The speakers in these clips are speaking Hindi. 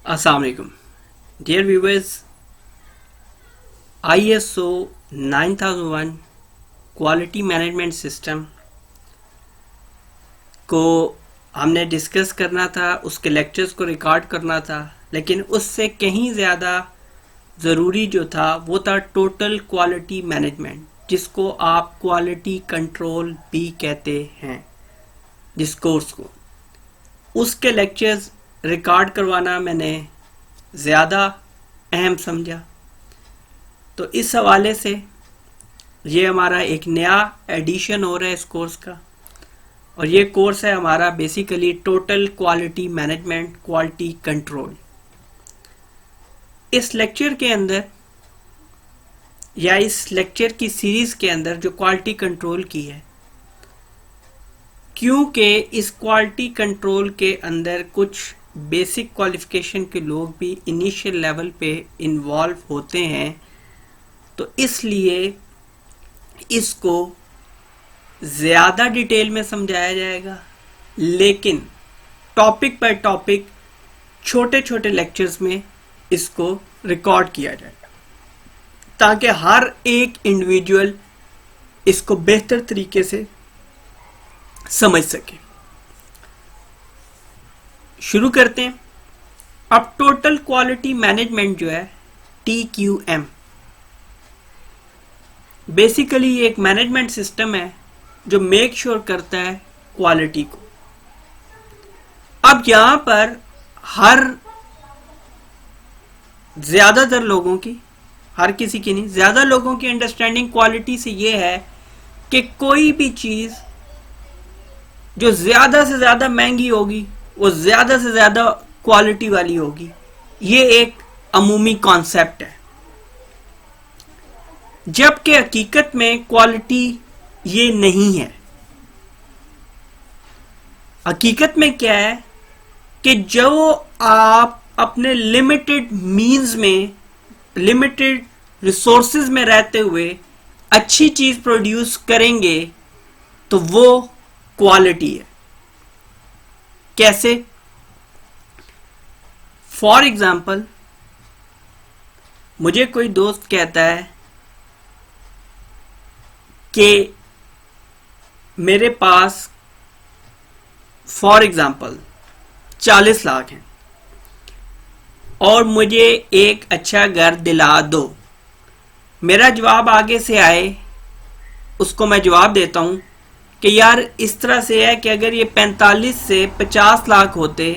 अस्सलाम वालेकुम dear viewers. ISO 9001 quality management system को हमने डिस्कस करना था, उसके लेक्चर्स को रिकॉर्ड करना था, लेकिन उससे कहीं ज़्यादा ज़रूरी जो था वो था टोटल क्वालिटी मैनेजमेंट, जिसको आप क्वालिटी कंट्रोल भी कहते हैं। जिस कोर्स को उसके लेक्चर्स रिकॉर्ड करवाना मैंने ज़्यादा अहम समझा, तो इस हवाले से ये हमारा एक नया एडिशन हो रहा है इस कोर्स का। और ये कोर्स है हमारा basically total quality management, quality control. इस लेक्चर के अंदर या इस लेक्चर की सीरीज के अंदर जो क्वालिटी कंट्रोल की है, क्योंकि इस क्वालिटी कंट्रोल के अंदर कुछ बेसिक क्वालिफिकेशन के लोग भी इनिशियल लेवल पे इन्वॉल्व होते हैं, तो इसलिए इसको ज़्यादा डिटेल में समझाया जाएगा, लेकिन टॉपिक बाय टॉपिक छोटे छोटे लेक्चर्स में इसको रिकॉर्ड किया जाएगा, ताकि हर एक इंडिविजुअल इसको बेहतर तरीके से समझ सके। शुरू करते हैं। अब टोटल क्वालिटी मैनेजमेंट जो है TQM, बेसिकली ये एक मैनेजमेंट सिस्टम है जो मेक श्योर करता है क्वालिटी को। अब यहां पर ज्यादातर लोगों की, हर किसी की नहीं, ज्यादा लोगों की अंडरस्टैंडिंग क्वालिटी से ये है कि कोई भी चीज जो ज्यादा से ज्यादा महंगी होगी वो ज्यादा से ज्यादा क्वालिटी वाली होगी। ये एक अमूमी कॉन्सेप्ट है, जबकि हकीकत में क्वालिटी ये नहीं है। हकीकत में क्या है कि जो आप अपने लिमिटेड मींस में, लिमिटेड रिसोर्सेज में रहते हुए अच्छी चीज प्रोड्यूस करेंगे तो वो क्वालिटी है। कैसे? फॉर एग्जाम्पल, मुझे कोई दोस्त कहता है कि मेरे पास फॉर एग्जाम्पल 40 लाख हैं और मुझे एक अच्छा घर दिला दो। मेरा जवाब आगे से आए, उसको मैं जवाब देता हूं कि यार इस तरह से है कि अगर ये 45 से 50 लाख होते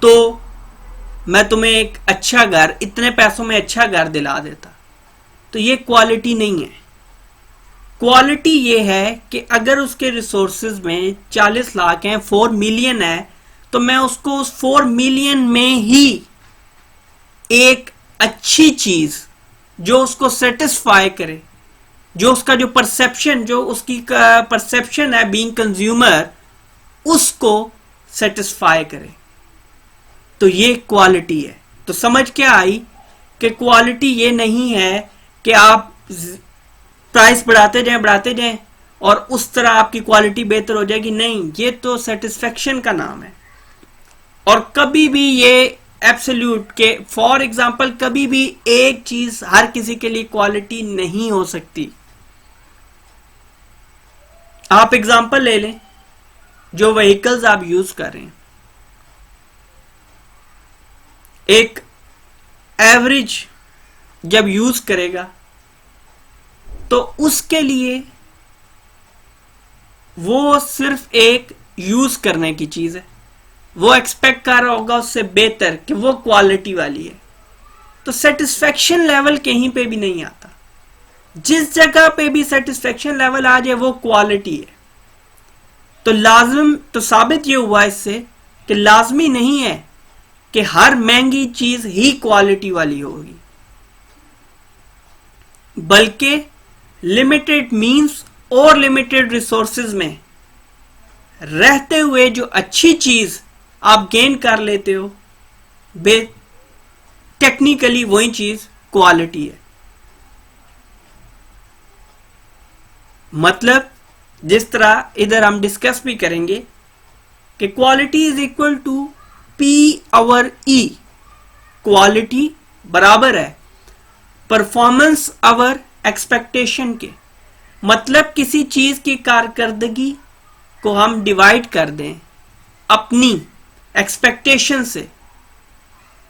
तो मैं तुम्हें एक अच्छा घर, इतने पैसों में अच्छा घर दिला देता। तो ये क्वालिटी नहीं है। क्वालिटी ये है कि अगर उसके रिसोर्सेज में 40 लाख हैं, 4 मिलियन है, तो मैं उसको उस 4 मिलियन में ही एक अच्छी चीज जो उसको सेटिस्फाई करे, जो उसका जो परसेप्शन, जो उसकी परसेप्शन है बीइंग कंज्यूमर, उसको सेटिस्फाई करे, तो ये क्वालिटी है। तो समझ क्या आई कि क्वालिटी ये नहीं है कि आप प्राइस बढ़ाते जाएं और उस तरह आपकी क्वालिटी बेहतर हो जाएगी। नहीं, ये तो सेटिस्फेक्शन का नाम है। और कभी भी ये एब्सोल्यूट के, फॉर एग्जांपल, कभी भी एक चीज हर किसी के लिए क्वालिटी नहीं हो सकती। आप एग्जांपल ले लें, जो व्हीकल्स आप यूज कर रहे हैं, एक एवरेज जब यूज करेगा तो उसके लिए वो सिर्फ एक यूज करने की चीज है, वो एक्सपेक्ट कर रहा होगा उससे बेहतर कि वो क्वालिटी वाली है। तो सेटिस्फेक्शन लेवल कहीं पे भी नहीं आता। जिस जगह पे भी सेटिस्फेक्शन लेवल आ जाए वो क्वालिटी है। तो लाजिम, तो साबित ये हुआ इससे कि लाजमी नहीं है कि हर महंगी चीज ही क्वालिटी वाली होगी, बल्कि लिमिटेड मींस और लिमिटेड रिसोर्सेज में रहते हुए जो अच्छी चीज आप गेन कर लेते हो, टेक्निकली वही चीज क्वालिटी है। मतलब जिस तरह इधर हम डिस्कस भी करेंगे कि quality is equal to P/E, quality बराबर है परफॉर्मेंस आवर एक्सपेक्टेशन के। मतलब किसी चीज की कारकर्दगी को हम डिवाइड कर दें अपनी एक्सपेक्टेशन से,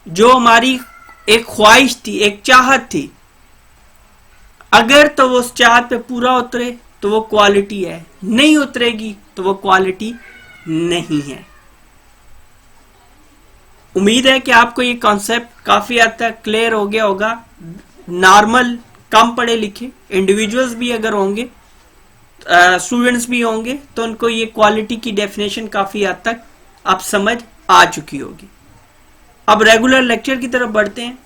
जो हमारी एक ख्वाहिश थी, एक चाहत थी, अगर तो वो उस चाहत पे पूरा उतरे तो वो क्वालिटी है, नहीं उतरेगी तो वो क्वालिटी नहीं है। उम्मीद है कि आपको ये कॉन्सेप्ट काफी हद तक क्लियर हो गया होगा। नॉर्मल कम पढ़े लिखे इंडिविजुअल्स भी अगर होंगे, स्टूडेंट्स भी होंगे, तो उनको ये क्वालिटी की डेफिनेशन काफी हद तक आप समझ आ चुकी होगी। अब रेगुलर लेक्चर की तरफ बढ़ते हैं।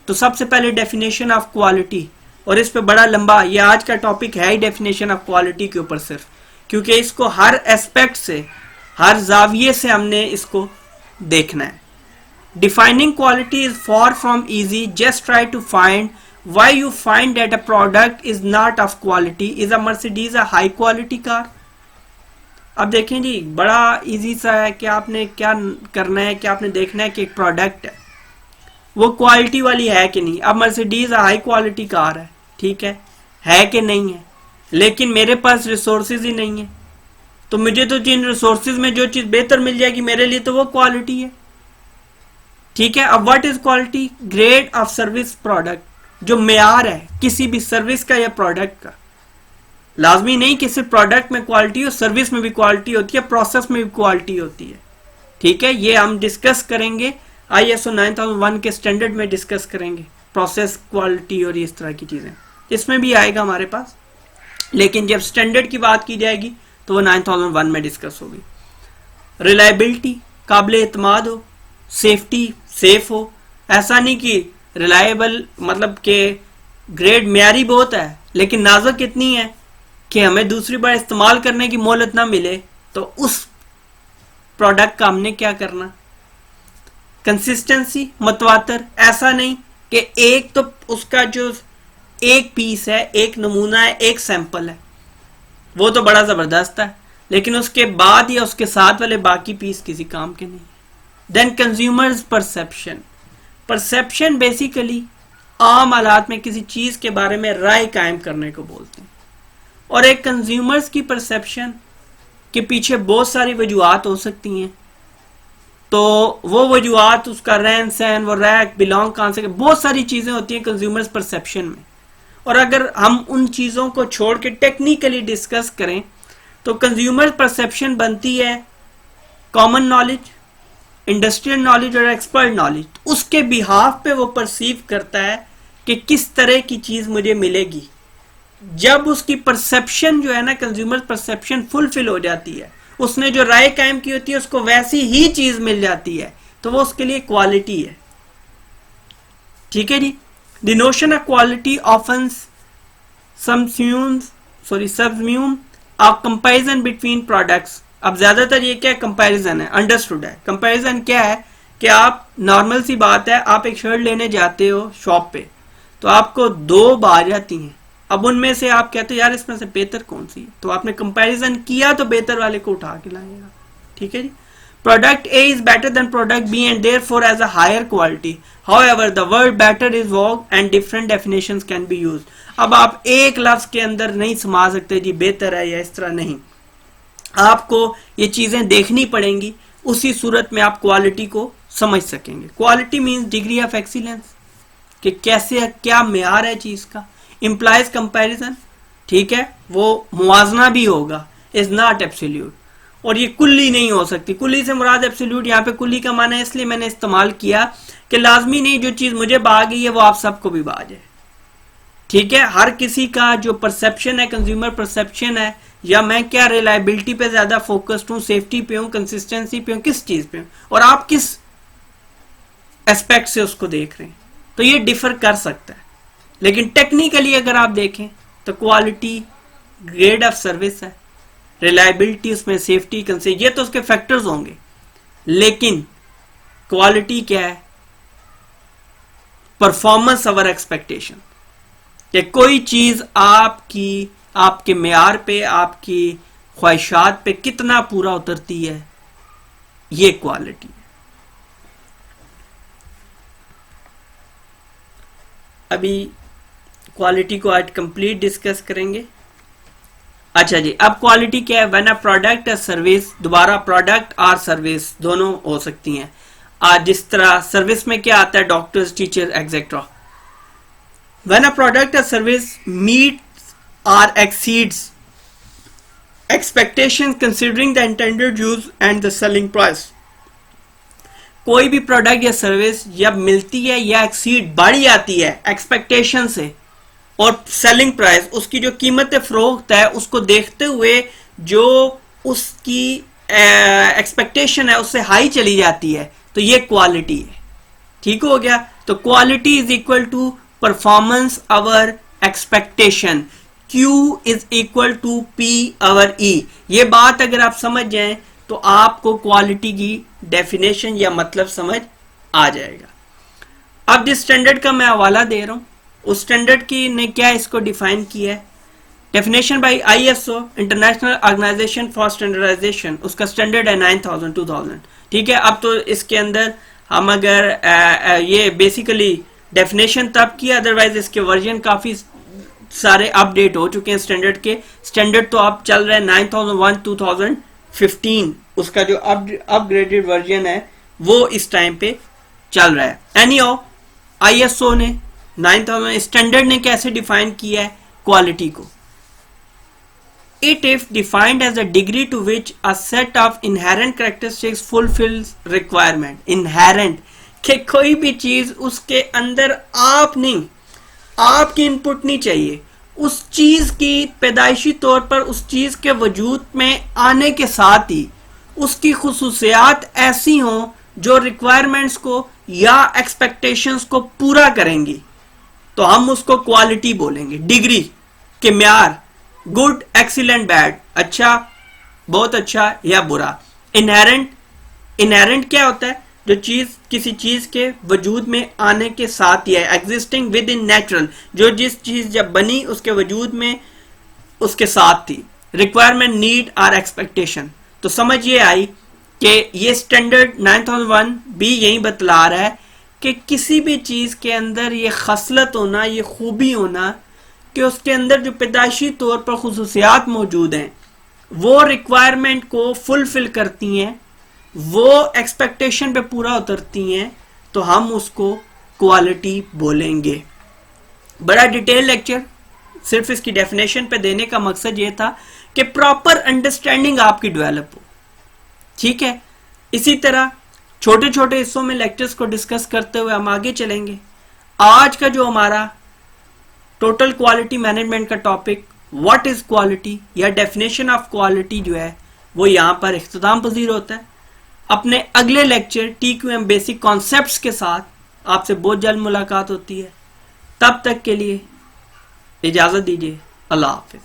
तो सबसे पहले डेफिनेशन ऑफ क्वालिटी, और इस पे बड़ा लंबा ये आज का टॉपिक है ही डेफिनेशन ऑफ क्वालिटी के ऊपर सिर्फ, क्योंकि इसको हर एस्पेक्ट से, हर जाविये से हमने इसको देखना है। Defining quality is far from easy, just try to find why you find that a product is not of quality. Is a Mercedes a high quality car? अब देखें जी, बड़ा इजी सा है कि आपने क्या करना है कि आपने देखना है कि एक प्रोडक्ट है वो क्वालिटी वाली है कि नहीं। अब मर्सिडीज हाई क्वालिटी कार है, ठीक है कि नहीं है, लेकिन मेरे पास रिसोर्सेज ही नहीं है, तो मुझे तो जिन रिसोर्सेज में जो चीज बेहतर मिल जाएगी मेरे लिए तो वो क्वालिटी है, ठीक है। अब what is quality? Grade of service product, जो मेयार है किसी भी सर्विस का या प्रोडक्ट का। लाजमी नहीं कि सिर्फ प्रोडक्ट में क्वालिटी हो, सर्विस में भी क्वालिटी होती है, प्रोसेस में भी क्वालिटी होती है, ठीक है। ये हम डिस्कस करेंगे ISO 9001 के स्टैंडर्ड में डिस्कस करेंगे, प्रोसेस क्वालिटी और इस तरह की चीजें इसमें भी आएगा हमारे पास, लेकिन जब स्टैंडर्ड की बात की जाएगी तो वो 9001 में डिस्कस होगी। रिलायबिलिटी, काबिल एतमाद हो, सेफ्टी, सेफ हो। ऐसा नहीं कि रिलायबल मतलब के ग्रेड म्यारी बहुत है लेकिन नाजुक इतनी है कि हमें दूसरी बार इस्तेमाल करने की मोहलत ना मिले, तो उस प्रोडक्ट का हमने क्या करना। कंसिस्टेंसी, मतवातर, ऐसा नहीं कि एक तो उसका जो एक पीस है, एक नमूना है, एक सैंपल है, वो तो बड़ा जबरदस्त है, लेकिन उसके बाद या उसके साथ वाले बाकी पीस किसी काम के नहीं। Then consumers perception, perception basically आम हालात में किसी चीज के बारे में राय कायम करने को बोलते हैं, और एक कंज्यूमर्स की परसेप्शन के पीछे बहुत सारी वजूहात हो सकती हैं। तो वो वजूहात, उसका रहन सहन, वो रैक बिलोंग कहां से, बहुत सारी चीजें होती हैं कंज्यूमर्स परसेप्शन में। और अगर हम उन चीजों को छोड़ के टेक्निकली डिस्कस करें तो कंज्यूमर परसेप्शन बनती है कॉमन नॉलेज, इंडस्ट्रियल नॉलेज और एक्सपर्ट नॉलेज। उसके बिहाफ पे वो परसीव करता है कि किस तरह की चीज मुझे मिलेगी। जब उसकी परसेप्शन जो है ना, कंज्यूमर परसेप्शन फुलफिल हो जाती है, उसने जो राय कायम की होती है उसको वैसी ही चीज मिल जाती है, तो वो उसके लिए क्वालिटी है, ठीक है जी। The notion of quality often subsume a comparison between products. अब ज्यादातर ये क्या कंपैरिजन है, अंडरस्टूड है। कंपैरिजन क्या है कि आप, नॉर्मल सी बात है, आप एक शर्ट लेने जाते हो शॉप पे, तो आपको दो बार जाती हैं। अब उनमें से आप कहते हो यार इसमें से बेहतर कौन सी है, तो आपने कंपैरिजन किया तो बेहतर वाले को उठा के लाएगा, ठीक है जी। Product A is better than product B and therefore has a higher quality. However, the word better is vague and different definitions can be used. अब आप एक लफ्ज के अंदर नहीं समा सकते जी बेहतर है या इस तरह, नहीं, आपको ये चीजें देखनी पड़ेंगी, उसी सूरत में आप क्वालिटी को समझ सकेंगे। Quality means degree of excellence, कि कैसे क्या मेयार है चीज का। इम्प्लाइज कंपैरिजन, ठीक है, वो मुवाजना भी होगा, इज नॉट एब्सोल्यूट, और ये कुल्ली नहीं हो सकती। कुल्ली से मुराद एब्सोल्यूट, यहाँ पे कुल्ली का माना है इसलिए मैंने इस्तेमाल किया कि लाजमी नहीं जो चीज मुझे बा गई है वो आप सबको भी बा जाए, ठीक है। हर किसी का जो परसेप्शन है, कंज्यूमर परसेप्शन है, या मैं क्या रिलायबिलिटी पे ज्यादा फोकस्ड हूं, सेफ्टी पे हूं, कंसिस्टेंसी पे हूं, किस चीज पे हूं, और आप किस एस्पेक्ट से उसको देख रहे हैं, तो ये डिफर कर सकता है। लेकिन टेक्निकली अगर आप देखें तो क्वालिटी ग्रेड ऑफ सर्विस है, रिलायबिलिटी उसमें सेफ्टी, कंसिस्टेंसी, ये तो उसके फैक्टर्स होंगे, लेकिन क्वालिटी क्या है? परफॉर्मेंस ओवर एक्सपेक्टेशन, कि कोई चीज आपकी, आपके मेयार पे, आपकी ख्वाहिशात पे कितना पूरा उतरती है, ये क्वालिटी है। अभी क्वालिटी को आज कंप्लीट डिस्कस करेंगे। अच्छा जी, अब क्वालिटी क्या है? व्हेन अ प्रोडक्ट या सर्विस, दोबारा प्रोडक्ट और सर्विस दोनों हो सकती हैं। आज जिस तरह सर्विस में क्या आता है, doctors, teacher etcetera. When a product या सर्विस मीट्स और exceeds expectation considering the intended use and the selling price. कोई भी प्रोडक्ट या सर्विस जब मिलती है या एक्सीड बढ़ जाती है एक्सपेक्टेशन से, और सेलिंग प्राइस, उसकी जो कीमत फरोख्त है उसको देखते हुए जो उसकी एक्सपेक्टेशन है उससे हाई चली जाती है, तो ये क्वालिटी है। ठीक हो गया? तो quality is equal to performance over expectation, Q is equal to P over E। ये बात अगर आप समझ जाएं तो आपको क्वालिटी की डेफिनेशन या मतलब समझ आ जाएगा। अब जिस स्टैंडर्ड का मैं हवाला दे रहा हूं, उस स्टैंडर्ड की ने क्या इसको डिफाइन किया है? Definition by ISO, international organization for standardization, उसका स्टैंडर्ड है 9000 2000। ठीक है, अब तो इसके अंदर हम अगर ये बेसिकली डेफिनेशन तब किया, अदरवाइज इसके वर्जन काफी सारे अपडेट हो चुके हैं स्टैंडर्ड के। स्टैंडर्ड तो अब चल रहा है 9001 2015, उसका जो अपग्रेडेड वर्जन है वो इस टाइम पे चल रहा है। एनीहाउ, ISO ने 9000 स्टैंडर्ड ने कैसे डिफाइन किया है क्वालिटी को? It is defined as the degree to which a set of inherent characteristics fulfills requirement. Inherent कि कोई भी चीज उसके अंदर आप नहीं, आपकी इनपुट नहीं चाहिए, उस चीज की पैदाइशी तौर पर उस चीज के वजूद में आने के साथ ही उसकी खुसूसियात ऐसी हों जो रिक्वायरमेंट्स को या एक्सपेक्टेशंस को पूरा करेंगी, तो हम उसको क्वालिटी बोलेंगे। डिग्री के म्यार, गुड, एक्सीलेंट, बैड, अच्छा, बहुत अच्छा या बुरा। इनहेरेंट, इनहेरेंट क्या होता है? जो चीज किसी चीज के वजूद में आने के साथ ही है। एग्जिस्टिंग विद इन नेचुरल, जो जिस चीज जब बनी उसके वजूद में उसके साथ थी। रिक्वायरमेंट, नीड और एक्सपेक्टेशन। तो समझ ये आई कि ये स्टैंडर्ड 9001 भी यही बतला रहा है कि किसी भी चीज के अंदर ये खसलत होना, ये खूबी होना कि उसके अंदर जो पैदाइशी तौर पर खुसूसियात मौजूद हैं वो रिक्वायरमेंट को फुलफिल करती हैं, वो एक्सपेक्टेशन पे पूरा उतरती हैं, तो हम उसको क्वालिटी बोलेंगे। बड़ा डिटेल लेक्चर सिर्फ इसकी डेफिनेशन पे देने का मकसद ये था कि प्रॉपर अंडरस्टैंडिंग आपकी डेवलप हो। ठीक है, इसी तरह छोटे छोटे हिस्सों में लेक्चर्स को डिस्कस करते हुए हम आगे चलेंगे। आज का जो हमारा टोटल क्वालिटी मैनेजमेंट का टॉपिक व्हाट इज क्वालिटी या डेफिनेशन ऑफ क्वालिटी जो है वो यहाँ पर इख्तिताम पजीर होता है। अपने अगले लेक्चर TQM बेसिक कॉन्सेप्ट्स के साथ आपसे बहुत जल्द मुलाकात होती है। तब तक के लिए इजाजत दीजिए। अल्लाह हाफिज।